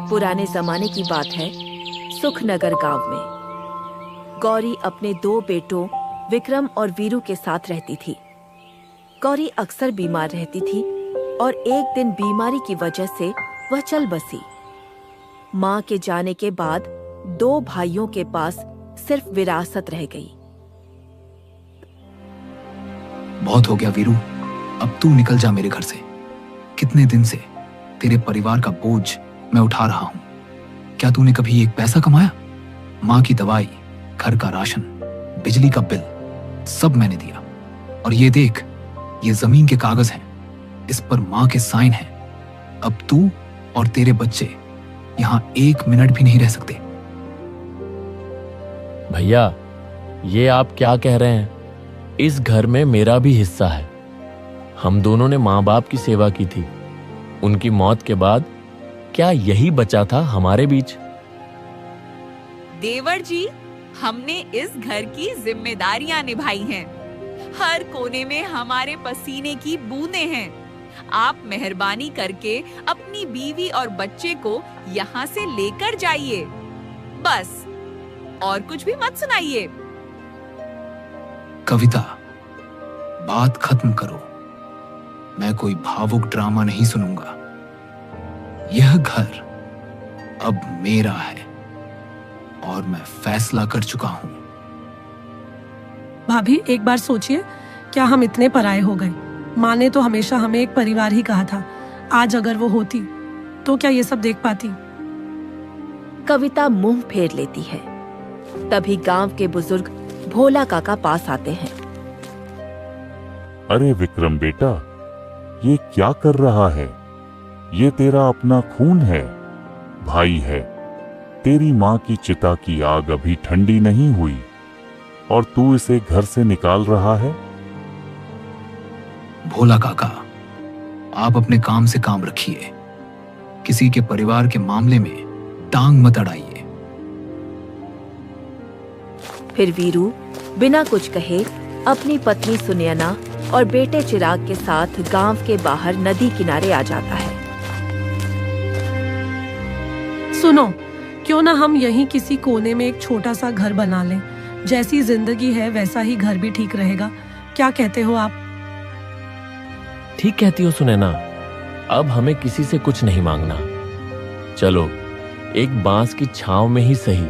पुराने जमाने की बात है। सुखनगर गांव में गौरी अपने 2 बेटों विक्रम और वीरू के साथ रहती थी। गौरी अक्सर बीमार रहती थी और एक दिन बीमारी की वजह से वह चल बसी। मां के जाने के बाद 2 भाइयों के पास सिर्फ विरासत रह गई। बहुत हो गया वीरू, अब तू निकल जा मेरे घर से। कितने दिन से तेरे परिवार का बोझ मैं उठा रहा हूं। क्या तूने कभी एक पैसा कमाया? माँ की दवाई, घर का राशन, बिजली का बिल सब मैंने दिया। और ये देख, ये जमीन के कागज हैं, इस पर माँ के साइन हैं। अब तू और तेरे बच्चे यहाँ 1 मिनट भी नहीं रह सकते। भैया, ये आप क्या कह रहे हैं? इस घर में मेरा भी हिस्सा है। हम दोनों ने माँ बाप की सेवा की थी। उनकी मौत के बाद क्या यही बचा था हमारे बीच? देवर जी, हमने इस घर की जिम्मेदारियां निभाई हैं। हर कोने में हमारे पसीने की बूंदें हैं। आप मेहरबानी करके अपनी बीवी और बच्चे को यहाँ से लेकर जाइए, बस। और कुछ भी मत सुनाइए। कविता, बात खत्म करो। मैं कोई भावुक ड्रामा नहीं सुनूंगा। यह घर अब मेरा है और मैं फैसला कर चुका हूं। भाभी, एक बार सोचिए, क्या हम इतने पराये हो गए? माँ ने तो हमेशा हमें एक परिवार ही कहा था। आज अगर वो होती तो क्या ये सब देख पाती? कविता मुंह फेर लेती है। तभी गांव के बुजुर्ग भोला काका पास आते हैं। अरे विक्रम बेटा, ये क्या कर रहा है? ये तेरा अपना खून है, भाई है। तेरी माँ की चिता की आग अभी ठंडी नहीं हुई और तू इसे घर से निकाल रहा है? भोला काका, आप अपने काम से काम रखिए। किसी के परिवार के मामले में टांग मत अड़ाइए। फिर वीरू बिना कुछ कहे अपनी पत्नी सुनैना और बेटे चिराग के साथ गांव के बाहर नदी किनारे आ जाता है। सुनो, क्यों ना हम यहीं किसी कोने में एक छोटा सा घर बना लें। जैसी जिंदगी है वैसा ही घर भी ठीक रहेगा। क्या कहते हो आप? ठीक कहती हो सुनैना। अब हमें किसी से कुछ नहीं मांगना। चलो, एक बांस की छांव में ही सही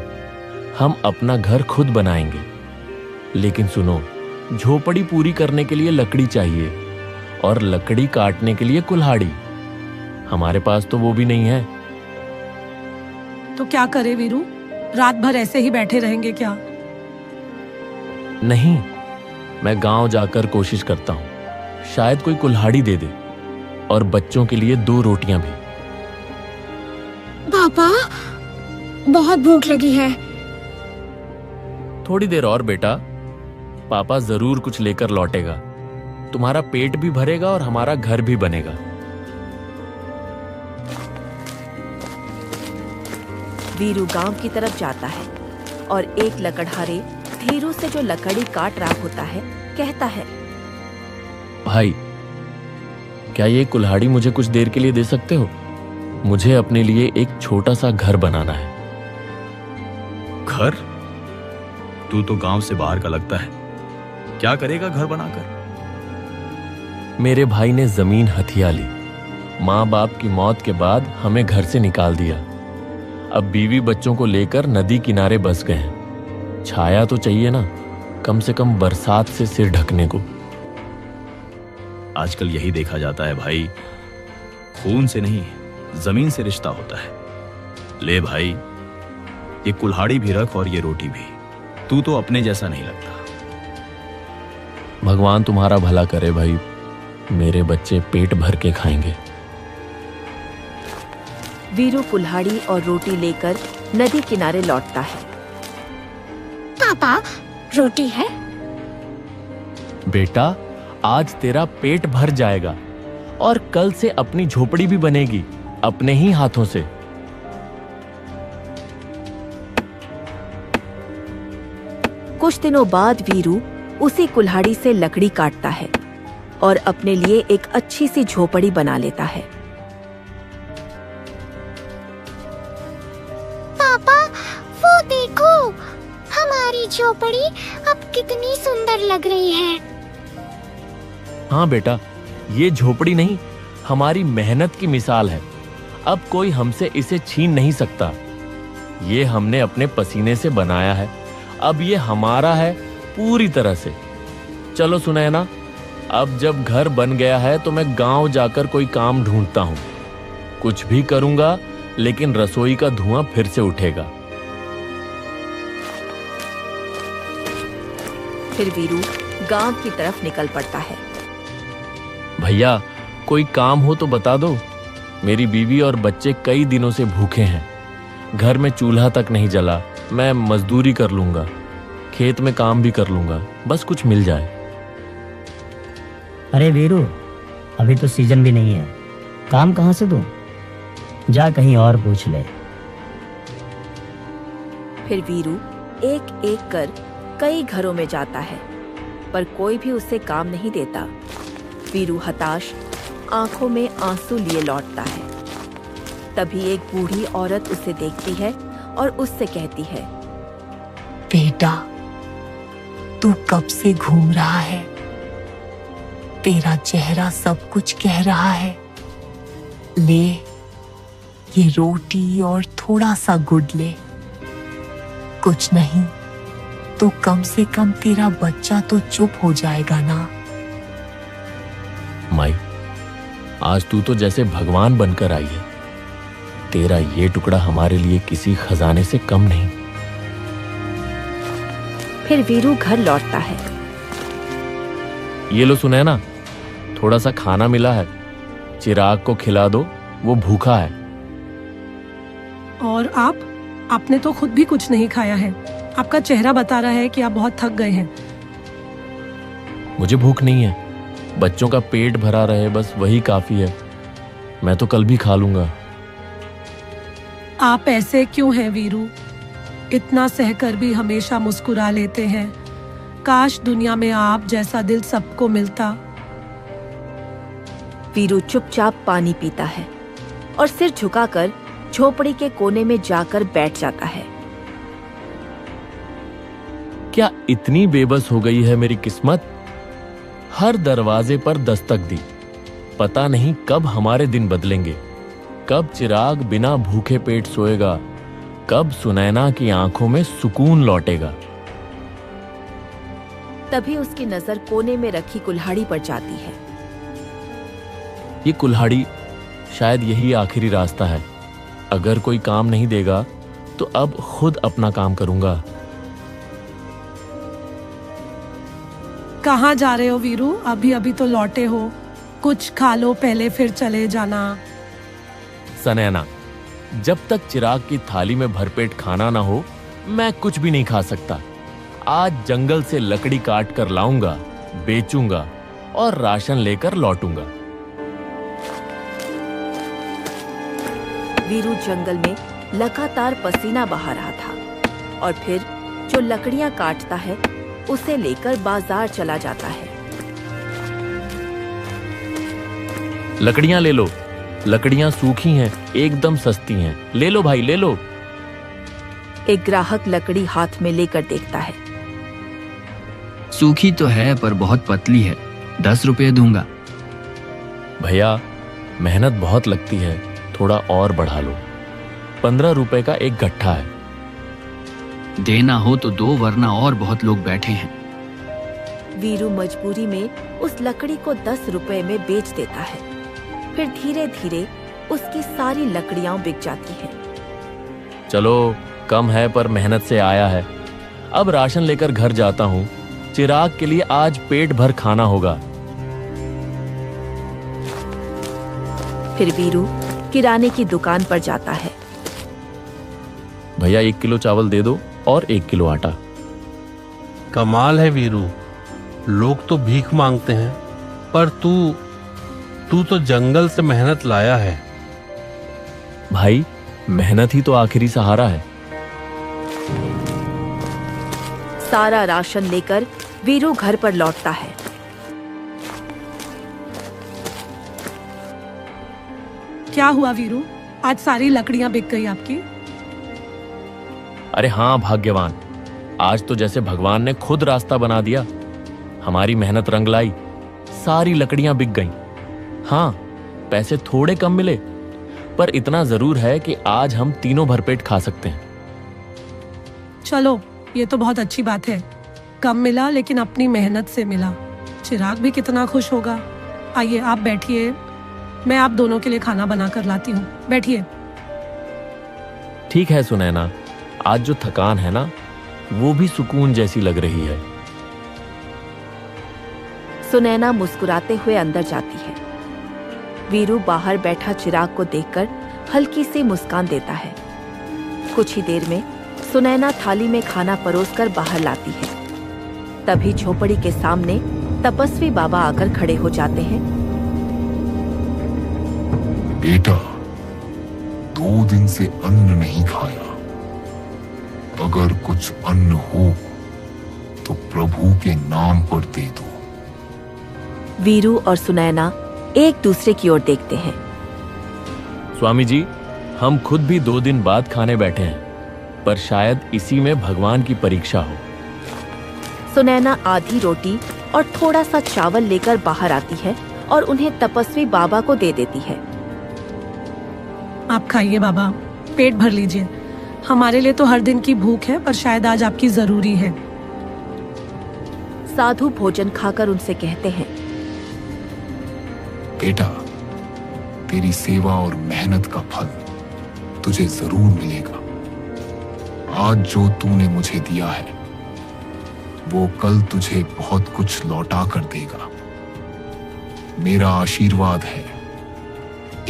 हम अपना घर खुद बनाएंगे। लेकिन सुनो, झोपड़ी पूरी करने के लिए लकड़ी चाहिए और लकड़ी काटने के लिए कुल्हाड़ी। हमारे पास तो वो भी नहीं है। तो क्या करे वीरू? रात भर ऐसे ही बैठे रहेंगे क्या? नहीं, मैं गांव जाकर कोशिश करता हूँ। शायद कोई कुल्हाड़ी दे दे और बच्चों के लिए 2 रोटियां भी। पापा, बहुत भूख लगी है। थोड़ी देर और बेटा, पापा जरूर कुछ लेकर लौटेगा। तुम्हारा पेट भी भरेगा और हमारा घर भी बनेगा। वीरू गांव की तरफ जाता है और एक लकड़हारे धीरू से जो लकड़ी काट रहा होता है कहता है, भाई, क्या ये कुल्हाड़ी मुझे कुछ देर के लिए दे सकते हो? मुझे अपने लिए एक छोटा सा घर बनाना है। घर? तू तो गांव से बाहर का लगता है। क्या करेगा घर बनाकर? मेरे भाई ने जमीन हथिया ली। माँ बाप की मौत के बाद हमें घर से निकाल दिया। अब बीवी बच्चों को लेकर नदी किनारे बस गए हैं। छाया तो चाहिए ना, कम से कम बरसात से सिर ढकने को। आजकल यही देखा जाता है भाई, खून से नहीं जमीन से रिश्ता होता है। ले भाई, ये कुल्हाड़ी भी रख और ये रोटी भी। तू तो अपने जैसा नहीं लगता। भगवान तुम्हारा भला करे भाई, मेरे बच्चे पेट भर के खाएंगे। वीरू कुल्हाड़ी और रोटी लेकर नदी किनारे लौटता है। पापा, रोटी है? बेटा, आज तेरा पेट भर जाएगा और कल से अपनी झोपड़ी भी बनेगी अपने ही हाथों से। कुछ दिनों बाद वीरू उसी कुल्हाड़ी से लकड़ी काटता है और अपने लिए एक अच्छी सी झोपड़ी बना लेता है। झोपड़ी अब कितनी सुंदर लग रही है। हाँ बेटा, ये झोपड़ी नहीं, हमारी मेहनत की मिसाल है। अब कोई हमसे इसे छीन नहीं सकता। ये हमने अपने पसीने से बनाया है, अब ये हमारा है पूरी तरह से। चलो सुनैना, अब जब घर बन गया है तो मैं गांव जाकर कोई काम ढूंढता हूं। कुछ भी करूंगा, लेकिन रसोई का धुआं फिर से उठेगा। फिर वीरू गांव की तरफ निकल पड़ता है। भैया, कोई काम हो तो बता दो। मेरी बीवी और बच्चे कई दिनों से भूखे हैं। घर में चूल्हा तक नहीं जला। मैं मजदूरी कर लूंगा, खेत में काम भी कर लूंगा, बस कुछ मिल जाए। अरे वीरू, अभी तो सीजन भी नहीं है, काम कहाँ से दूं? जा कहीं और पूछ ले। फिर वीरू एक एक कर कई घरों में जाता है, पर कोई भी उसे काम नहीं देता। वीरू हताश आंखों में आंसू लिए लौटता है। तभी एक बूढ़ी औरत उसे देखती है और उससे कहती है, बेटा, तू कब से घूम रहा है? तेरा चेहरा सब कुछ कह रहा है। ले, ये रोटी और थोड़ा सा गुड़ ले। कुछ नहीं तो कम से कम तेरा बच्चा तो चुप हो जाएगा ना। माई, आज तू तो जैसे भगवान बनकर आई है। तेरा ये टुकड़ा हमारे लिए किसी खजाने से कम नहीं। फिर वीरू घर लौटता है। ये लो सुनैना, थोड़ा सा खाना मिला है, चिराग को खिला दो, वो भूखा है। और आपने तो खुद भी कुछ नहीं खाया है। आपका चेहरा बता रहा है कि आप बहुत थक गए हैं। मुझे भूख नहीं है, बच्चों का पेट भरा रहे बस वही काफी है। मैं तो कल भी खा लूंगा। आप ऐसे क्यों हैं वीरू? इतना सहकर भी हमेशा मुस्कुरा लेते हैं। काश दुनिया में आप जैसा दिल सबको मिलता। वीरू चुपचाप पानी पीता है और सिर झुकाकर झोपड़ी के कोने में जाकर बैठ जाता है। क्या इतनी बेबस हो गई है मेरी किस्मत? हर दरवाजे पर दस्तक दी। पता नहीं कब हमारे दिन बदलेंगे, कब चिराग बिना भूखे पेट सोएगा, कब सुनैना की आंखों में सुकून लौटेगा। तभी उसकी नजर कोने में रखी कुल्हाड़ी पर जाती है। ये कुल्हाड़ी, शायद यही आखिरी रास्ता है। अगर कोई काम नहीं देगा तो अब खुद अपना काम करूंगा। कहाँ जा रहे हो वीरू? अभी अभी तो लौटे हो। कुछ खा लो पहले, फिर चले जाना। सनैना, जब तक चिराग की थाली में भरपेट खाना ना हो, मैं कुछ भी नहीं खा सकता। आज जंगल से लकड़ी काट कर लाऊंगा, बेचूंगा और राशन लेकर लौटूंगा। वीरू जंगल में लगातार पसीना बहा रहा था और फिर जो लकड़ियां काटता है उसे लेकर बाजार चला जाता है। लकड़ियां ले लो, लकड़ियां सूखी हैं, एकदम सस्ती हैं। ले लो भाई, ले लो। एक ग्राहक लकड़ी हाथ में लेकर देखता है। सूखी तो है पर बहुत पतली है, 10 रुपए दूंगा। भैया, मेहनत बहुत लगती है, थोड़ा और बढ़ा लो। 15 रुपए का एक गट्ठा है। देना हो तो दो, वरना और बहुत लोग बैठे हैं। वीरू मजबूरी में उस लकड़ी को 10 रुपए में बेच देता है। फिर धीरे धीरे उसकी सारी लकड़ियां बिक जाती हैं। चलो, कम है पर मेहनत से आया है। अब राशन लेकर घर जाता हूँ। चिराग के लिए आज पेट भर खाना होगा। फिर वीरू किराने की दुकान पर जाता है। भैया 1 किलो चावल दे दो और 1 किलो आटा। कमाल है वीरू, लोग तो भीख मांगते हैं, पर तू तो जंगल से मेहनत लाया है। भाई, मेहनत ही तो आखिरी सहारा है। सारा राशन लेकर वीरू घर पर लौटता है। क्या हुआ वीरू? आज सारी लकड़ियां बिक गई आपकी? अरे हाँ भाग्यवान, आज तो जैसे भगवान ने खुद रास्ता बना दिया। हमारी मेहनत रंग लाई, सारी लकड़ियां बिक गईं। हाँ, पैसे थोड़े कम मिले, पर इतना जरूर है कि आज हम तीनों भरपेट खा सकते हैं। चलो, ये तो बहुत अच्छी बात है। कम मिला लेकिन अपनी मेहनत से मिला। चिराग भी कितना खुश होगा। आइए आप बैठिए, मैं आप दोनों के लिए खाना बना कर लाती हूँ। बैठिए। ठीक है सुनैना, आज जो थकान है ना, वो भी सुकून जैसी लग रही है। सुनैना मुस्कुराते हुए अंदर जाती है। वीरू बाहर बैठा चिराग को देखकर हल्की सी मुस्कान देता है। कुछ ही देर में सुनैना थाली में खाना परोसकर बाहर लाती है। तभी झोपड़ी के सामने तपस्वी बाबा आकर खड़े हो जाते हैं। बेटा, 2 दिन से अन्न नहीं खाया। अगर कुछ अन्न हो तो प्रभु के नाम पर दे दो। वीरू और सुनैना एक दूसरे की ओर देखते हैं। स्वामी जी, हम खुद भी 2 दिन बाद खाने बैठे हैं, पर शायद इसी में भगवान की परीक्षा हो। सुनैना आधी रोटी और थोड़ा सा चावल लेकर बाहर आती है और उन्हें तपस्वी बाबा को दे देती है। आप खाइए बाबा, पेट भर लीजिए। हमारे लिए तो हर दिन की भूख है, पर शायद आज आपकी जरूरी है। साधु भोजन खाकर उनसे कहते हैं, बेटा, तेरी सेवा और मेहनत का फल तुझे जरूर मिलेगा। आज जो तूने मुझे दिया है, वो कल तुझे बहुत कुछ लौटा कर देगा। मेरा आशीर्वाद है,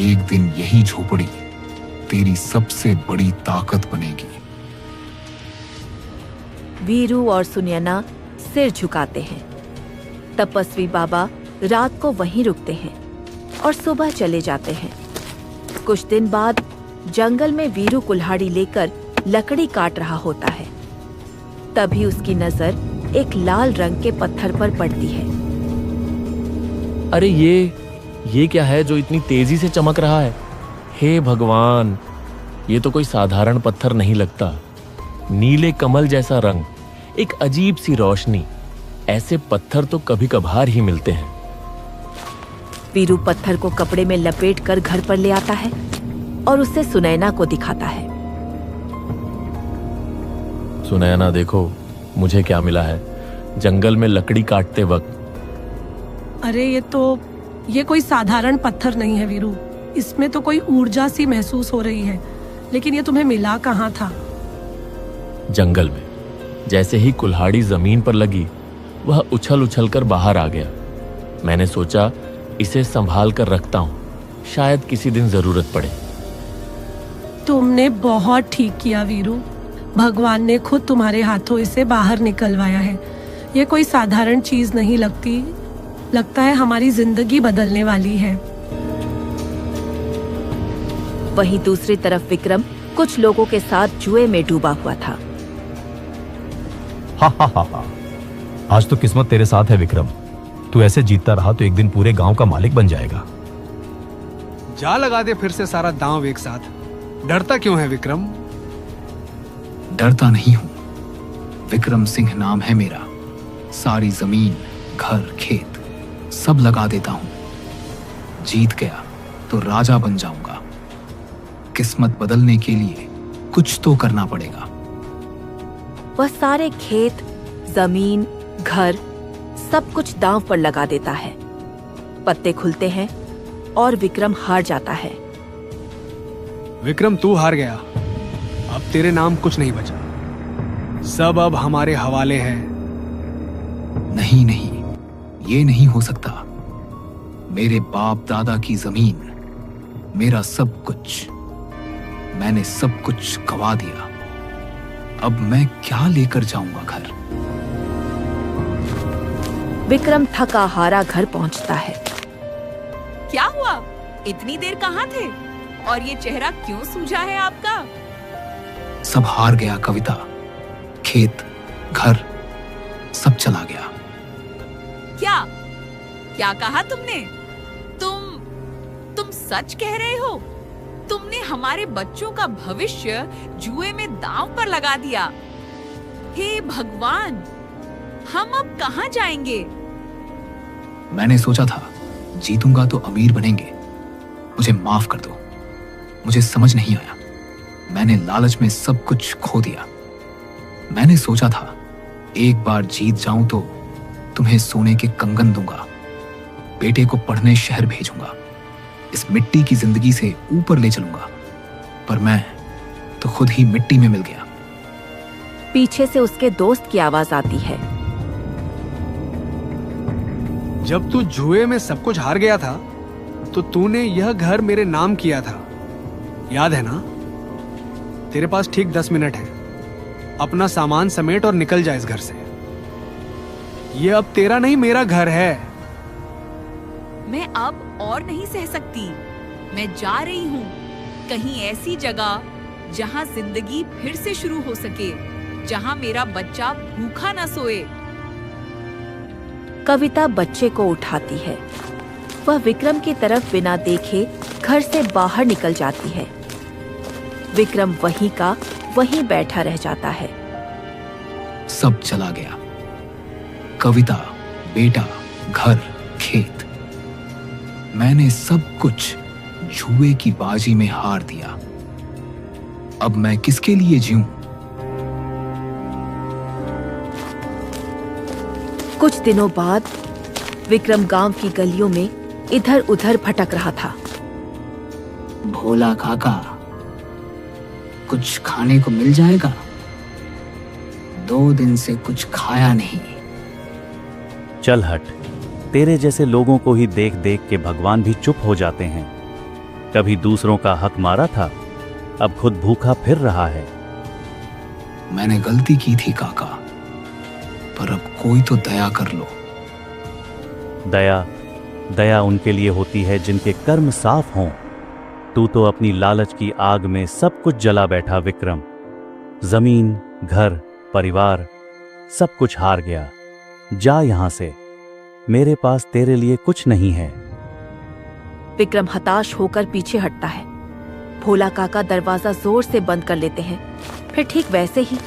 एक दिन यही झोपड़ी तेरी सबसे बड़ी ताकत बनेगी। वीरू और सुनैना सिर झुकाते हैं। तपस्वी बाबा रात को वहीं रुकते हैं और सुबह चले जाते हैं। कुछ दिन बाद जंगल में वीरू कुल्हाड़ी लेकर लकड़ी काट रहा होता है। तभी उसकी नजर एक लाल रंग के पत्थर पर पड़ती है। अरे ये क्या है जो इतनी तेजी से चमक रहा है? हे भगवान, ये तो कोई साधारण पत्थर नहीं लगता। नीले कमल जैसा रंग, एक अजीब सी रोशनी। ऐसे पत्थर तो कभी कभार ही मिलते हैं। वीरू पत्थर को कपड़े में लपेट कर घर पर ले आता है और उसे सुनैना को दिखाता है। सुनैना, देखो मुझे क्या मिला है जंगल में लकड़ी काटते वक्त। अरे ये कोई साधारण पत्थर नहीं है वीरू। इसमें तो कोई ऊर्जा सी महसूस हो रही है। लेकिन ये तुम्हें मिला कहाँ था? जंगल में। जैसे ही कुल्हाड़ी जमीन पर लगी, वह उछल उछल कर बाहर आ गया। मैंने सोचा इसे संभाल कर रखता हूँ, शायद किसी दिन जरूरत पड़े। तुमने बहुत ठीक किया वीरू। भगवान ने खुद तुम्हारे हाथों इसे बाहर निकलवाया है। ये कोई साधारण चीज नहीं लगती। लगता है हमारी जिंदगी बदलने वाली है। वहीं दूसरी तरफ विक्रम कुछ लोगों के साथ जुए में डूबा हुआ था। हा। आज तो किस्मत तेरे साथ है विक्रम। तू ऐसे जीतता रहा तो एक दिन पूरे गांव का मालिक बन जाएगा। जा लगा दे फिर से सारा दांव एक साथ। डरता क्यों है विक्रम? डरता नहीं हूं। विक्रम सिंह नाम है मेरा। सारी जमीन, घर, खेत सब लगा देता हूं। जीत गया तो राजा बन जाऊंगा। किस्मत बदलने के लिए कुछ तो करना पड़ेगा। वह सारे खेत, जमीन, घर सब कुछ दांव पर लगा देता है। पत्ते खुलते हैं और विक्रम हार जाता है। विक्रम, तू हार गया। अब तेरे नाम कुछ नहीं बचा। सब अब हमारे हवाले है। नहीं, ये नहीं हो सकता। मेरे बाप दादा की जमीन, मेरा सब कुछ, मैंने सब कुछ गवा दिया। अब मैं क्या लेकर जाऊंगा घर? विक्रम थका हारा घर पहुंचता है। क्या हुआ? इतनी देर कहाँ थे? और ये चेहरा क्यों सूजा है आपका? सब हार गया कविता। खेत, घर सब चला गया। क्या कहा तुमने? तुम सच कह रहे हो? तुमने हमारे बच्चों का भविष्य जुए में दांव पर लगा दिया। हे भगवान, हम अब कहाँ जाएंगे? मैंने सोचा था जीतूंगा तो अमीर बनेंगे। मुझे माफ कर दो, मुझे समझ नहीं आया। मैंने लालच में सब कुछ खो दिया। मैंने सोचा था एक बार जीत जाऊं तो तुम्हें सोने के कंगन दूंगा, बेटे को पढ़ने शहर भेजूंगा, इस मिट्टी की जिंदगी से ऊपर ले चलूंगा, पर मैं तो खुद ही मिट्टी में मिल गया। पीछे से उसके दोस्त की आवाज आती है। जब तू जुए में सब कुछ हार गया था तो तूने यह घर मेरे नाम किया था, याद है ना? तेरे पास ठीक 10 मिनट है, अपना सामान समेट और निकल जा इस घर से। यह अब तेरा नहीं, मेरा घर है। मैं अब और नहीं सह सकती। मैं जा रही हूँ कहीं ऐसी जगह जहाँ जिंदगी फिर से शुरू हो सके, जहाँ मेरा बच्चा भूखा ना सोए। कविता बच्चे को उठाती है। वह विक्रम की तरफ बिना देखे घर से बाहर निकल जाती है। विक्रम वहीं का वहीं बैठा रह जाता है। सब चला गया, कविता, बेटा, घर, खेत। मैंने सब कुछ जुए की बाजी में हार दिया। अब मैं किसके लिए जीऊं? कुछ दिनों बाद विक्रम गांव की गलियों में इधर उधर भटक रहा था। भोला काका, कुछ खाने को मिल जाएगा? 2 दिन से कुछ खाया नहीं। चल हट, तेरे जैसे लोगों को ही देख देख के भगवान भी चुप हो जाते हैं। कभी दूसरों का हक मारा था, अब खुद भूखा फिर रहा है। मैंने गलती की थी काका, पर अब कोई तो दया कर लो। दया उनके लिए होती है जिनके कर्म साफ हों। तू तो अपनी लालच की आग में सब कुछ जला बैठा विक्रम। जमीन, घर, परिवार, सब कुछ हार गया। जा यहां से, मेरे पास तेरे लिए कुछ नहीं है। विक्रम हताश होकर पीछे हटता है। भोला काका दरवाजा जोर से बंद कर लेते हैं। फिर ठीक वैसे ही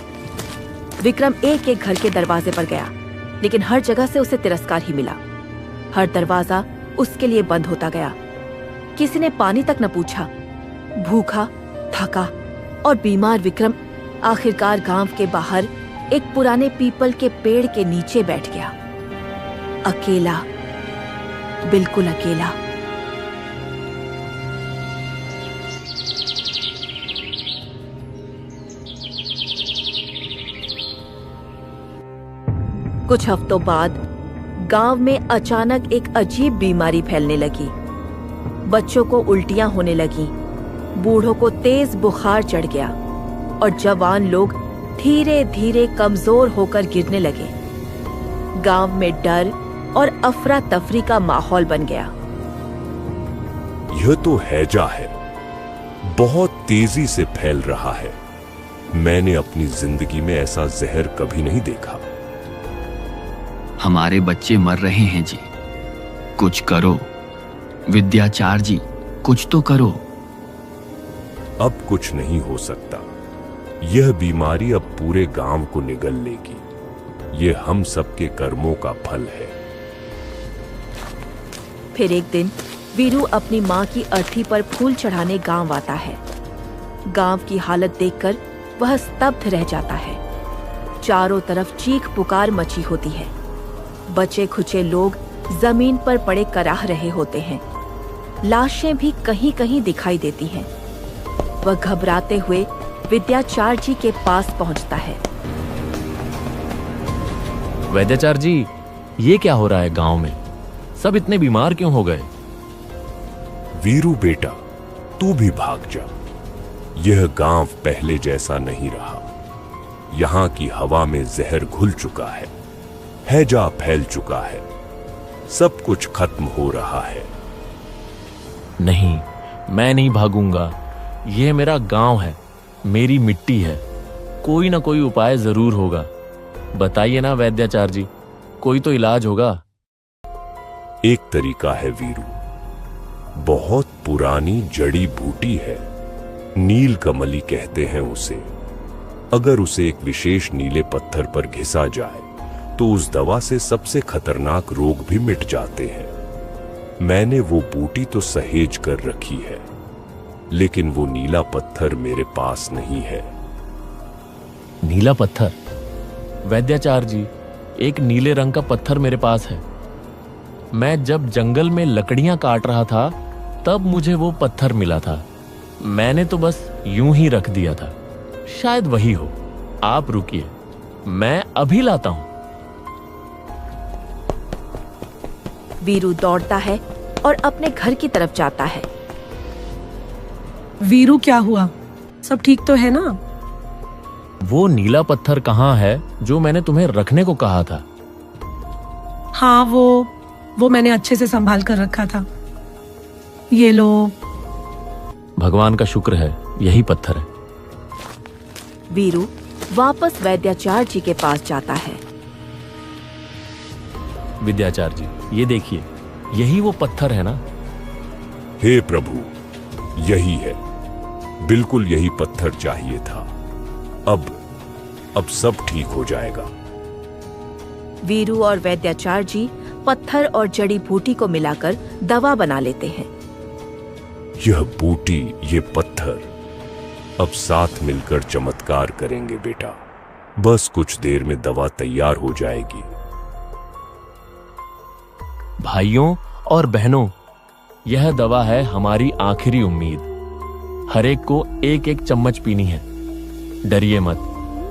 विक्रम एक एक घर के दरवाजे पर गया, लेकिन हर जगह से उसे तिरस्कार ही मिला। हर दरवाजा उसके लिए बंद होता गया। किसी ने पानी तक न पूछा। भूखा, थका और बीमार विक्रम आखिरकार गांव के बाहर एक पुराने पीपल के पेड़ के नीचे बैठ गया। अकेला, बिल्कुल अकेला। कुछ हफ्तों बाद गांव में अचानक एक अजीब बीमारी फैलने लगी। बच्चों को उल्टियां होने लगी, बूढ़ों को तेज बुखार चढ़ गया और जवान लोग धीरे धीरे कमजोर होकर गिरने लगे। गांव में डर और अफरा तफरी का माहौल बन गया। यह तो हैजा है, बहुत तेजी से फैल रहा है। मैंने अपनी जिंदगी में ऐसा जहर कभी नहीं देखा। हमारे बच्चे मर रहे हैं जी, कुछ करो। विद्याचार्य जी, कुछ तो करो। अब कुछ नहीं हो सकता। यह बीमारी अब पूरे गांव को निगल लेगी। यह हम सबके कर्मों का फल है। फिर एक दिन वीरू अपनी माँ की अर्थी पर फूल चढ़ाने गांव आता है। गांव की हालत देखकर वह स्तब्ध रह जाता है। चारों तरफ चीख पुकार मची होती है। बचे खुचे लोग जमीन पर पड़े कराह रहे होते हैं। लाशें भी कहीं कहीं दिखाई देती हैं। वह घबराते हुए विद्याचार्य जी के पास पहुंचता है। वैद्याचार्य जी, ये क्या हो रहा है गांव में? सब इतने बीमार क्यों हो गए? वीरू बेटा, तू भी भाग जा। यह गांव पहले जैसा नहीं रहा। यहाँ की हवा में जहर घुल चुका है, हैजा फैल चुका है, सब कुछ खत्म हो रहा है। नहीं, मैं नहीं भागूंगा। यह मेरा गांव है, मेरी मिट्टी है। कोई ना कोई उपाय जरूर होगा। बताइए ना वैद्याचार्य जी, कोई तो इलाज होगा। एक तरीका है वीरू, बहुत पुरानी जड़ी बूटी है, नीलकमली कहते हैं उसे। अगर उसे एक विशेष नीले पत्थर पर घिसा जाए तो उस दवा से सबसे खतरनाक रोग भी मिट जाते हैं। मैंने वो बूटी तो सहेज कर रखी है, लेकिन वो नीला पत्थर मेरे पास नहीं है। नीला पत्थर? वैद्याचार्य जी, एक नीले रंग का पत्थर मेरे पास है। मैं जब जंगल में लकड़ियां काट रहा था तब मुझे वो पत्थर मिला था। मैंने तो बस यूं ही रख दिया था, शायद वही हो। आप रुकिए, मैं अभी लाता हूं। वीरू दौड़ता है और अपने घर की तरफ जाता है। वीरू, क्या हुआ? सब ठीक तो है ना? वो नीला पत्थर कहाँ है जो मैंने तुम्हें रखने को कहा था? हाँ, वो मैंने अच्छे से संभाल कर रखा था। ये लो। भगवान का शुक्र है, यही पत्थर है। वीरू वापस वैद्याचार्य जी के पास जाता है। विद्याचार्य जी, ये देखिए, यही वो पत्थर है ना? हे प्रभु, यही है, बिल्कुल यही पत्थर चाहिए था। अब सब ठीक हो जाएगा। वीरू और वैद्याचार्य जी पत्थर और जड़ी बूटी को मिलाकर दवा बना लेते हैं। यह बूटी, ये पत्थर अब साथ मिलकर चमत्कार करेंगे बेटा। बस कुछ देर में दवा तैयार हो जाएगी। भाइयों और बहनों, यह दवा है हमारी आखिरी उम्मीद। हर एक को एक एक चम्मच पीनी है। डरिए मत,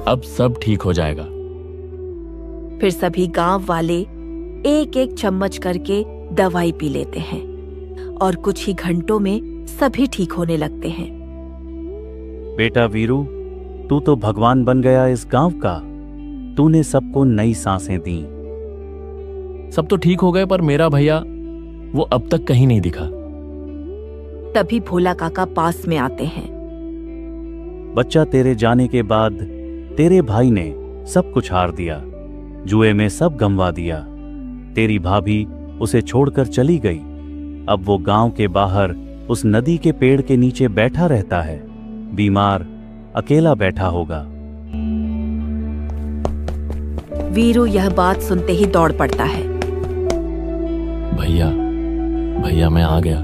अब सब ठीक हो जाएगा। फिर सभी गांव वाले एक एक चम्मच करके दवाई पी लेते हैं और कुछ ही घंटों में सभी ठीक होने लगते हैं। बेटा वीरू, तू तो भगवान बन गया इस गांव का। तूने सबको नई सांसें दी। सब तो ठीक हो गए, पर मेरा भैया वो अब तक कहीं नहीं दिखा। तभी भोला काका पास में आते हैं। बच्चा, तेरे जाने के बाद तेरे भाई ने सब कुछ हार दिया, जुए में सब गंवा दिया। तेरी भाभी उसे छोड़कर चली गई। अब वो गांव के बाहर उस नदी के पेड़ के नीचे बैठा रहता है, बीमार, अकेला बैठा होगा। वीरू यह बात सुनते ही दौड़ पड़ता है। भैया मैं आ गया।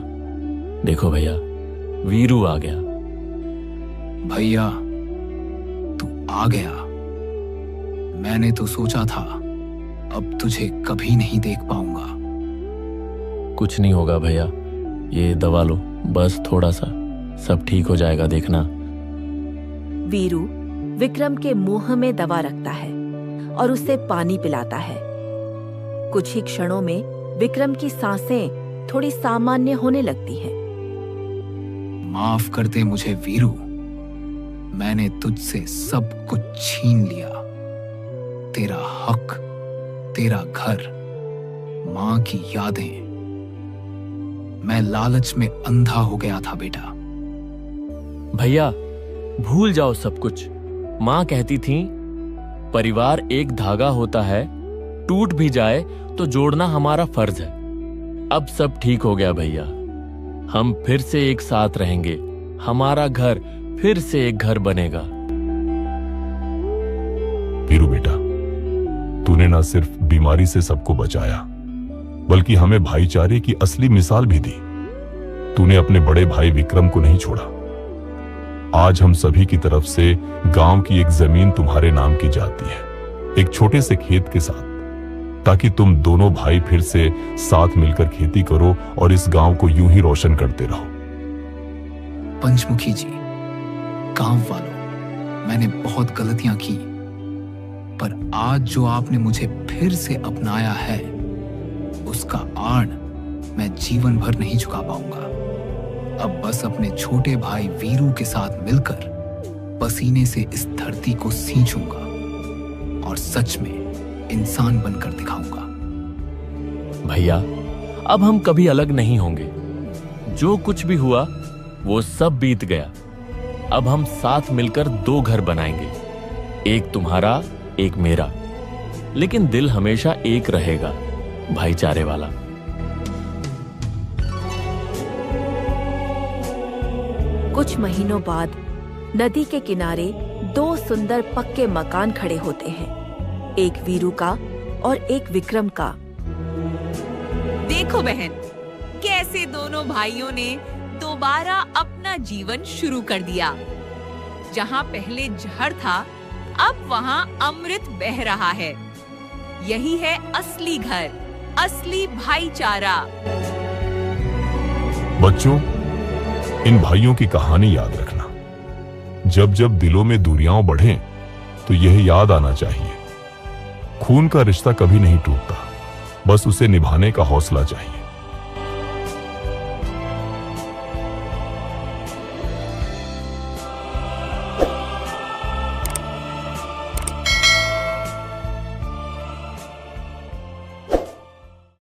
देखो भैया, वीरू आ गया। भैया, तू आ गया। मैंने तो सोचा था अब तुझे कभी नहीं देख पाऊंगा। कुछ नहीं होगा भैया, ये दवा लो, बस थोड़ा सा, सब ठीक हो जाएगा, देखना। वीरू विक्रम के मुंह में दवा रखता है और उसे पानी पिलाता है। कुछ ही क्षणों में विक्रम की सांसें थोड़ी सामान्य होने लगती हैं। माफ कर दे मुझे वीरू, मैंने तुझसे सब कुछ छीन लिया। तेरा हक, तेरा घर, मां की यादें। मैं लालच में अंधा हो गया था बेटा। भैया भूल जाओ सब कुछ। मां कहती थी, परिवार एक धागा होता है, टूट भी जाए तो जोड़ना हमारा फर्ज है। अब सब ठीक हो गया भैया, हम फिर से एक साथ रहेंगे। हमारा घर फिर से एक घर बनेगा। वीरू बेटा, तूने ना सिर्फ बीमारी से सबको बचाया, बल्कि हमें भाईचारे की असली मिसाल भी दी। तूने अपने बड़े भाई विक्रम को नहीं छोड़ा। आज हम सभी की तरफ से गांव की एक जमीन तुम्हारे नाम की जाती है, एक छोटे से खेत के साथ, ताकि तुम दोनों भाई फिर से साथ मिलकर खेती करो और इस गांव को यूं ही रोशन करते रहो। पंचमुखी जी, गांव वालों, मैंने बहुत गलतियां की, पर आज जो आपने मुझे फिर से अपनाया है, उसका आड़ मैं जीवन भर नहीं चुका पाऊंगा। अब बस अपने छोटे भाई वीरू के साथ मिलकर पसीने से इस धरती को सींचूंगा और सच में इंसान बनकर दिखाऊंगा। भैया, अब हम कभी अलग नहीं होंगे। जो कुछ भी हुआ वो सब बीत गया। अब हम साथ मिलकर दो घर बनाएंगे, एक तुम्हारा, एक मेरा, लेकिन दिल हमेशा एक रहेगा, भाईचारे वाला। कुछ महीनों बाद नदी के किनारे 2 सुंदर पक्के मकान खड़े होते हैं, एक वीरू का और एक विक्रम का। देखो बहन, कैसे दोनों भाइयों ने दोबारा अपना जीवन शुरू कर दिया। जहाँ पहले जहर था, अब वहाँ अमृत बह रहा है। यही है असली घर, असली भाईचारा। बच्चों, इन भाइयों की कहानी याद रखना। जब जब दिलों में दूरियां बढ़ें, तो यह याद आना चाहिए, खून का रिश्ता कभी नहीं टूटता, बस उसे निभाने का हौसला चाहिए।